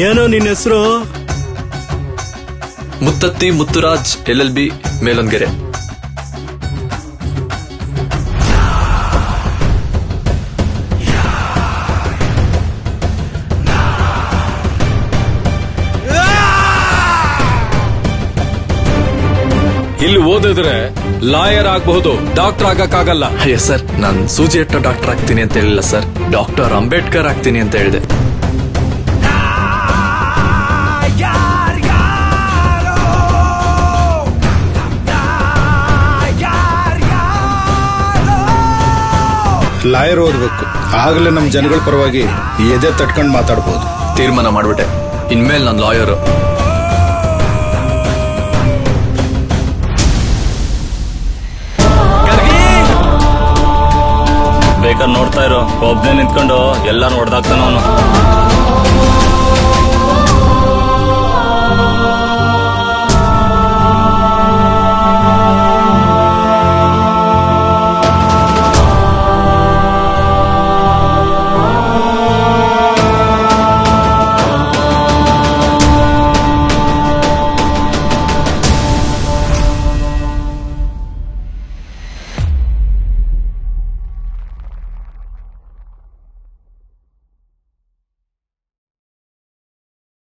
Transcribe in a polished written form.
ಏನೋ ನಿನ್ನ ಹೆಸರು? ಮುತ್ತತ್ತಿ ಮುತ್ತುರಾಜ್, LLB, ಮೇಲೊಂಗೆರೆ. ಇಲ್ಲಿ ಓದಿದ್ರೆ ಲಾಯರ್ ಆಗಬಹುದು, ಡಾಕ್ಟರ್ ಆಗಕ್ಕಾಗಲ್ಲ. ಅಯ್ಯ ಸರ್, ನಾನ್ ಸೂಜಿ ಇಟ್ಟ ಡಾಕ್ಟರ್ ಆಗ್ತೀನಿ ಅಂತ ಹೇಳಿಲ್ಲ ಸರ್, ಡಾಕ್ಟರ್ ಅಂಬೇಡ್ಕರ್ ಆಗ್ತೀನಿ ಅಂತ ಹೇಳಿದೆ. ಲಾಯರ್ ಓದ್ಬೇಕು, ಆಗಲೇ ನಮ್ ಜನಗಳ ಪರವಾಗಿ ಎದೆ ತಟ್ಕೊಂಡ್ ಮಾತಾಡ್ಬೋದು. ತೀರ್ಮಾನ ಮಾಡ್ಬಿಟ್ಟೆ, ಇನ್ಮೇಲೆ ನಾನು ಲಾಯರು. ಬೇಕಾದ್ರೆ ನೋಡ್ತಾ ಇರೋ, ಒಬ್ನೇ ನಿಂತ್ಕೊಂಡು ಎಲ್ಲಾನು ಹೊಡೆದಾಕ್ತಾನ ಅವನು.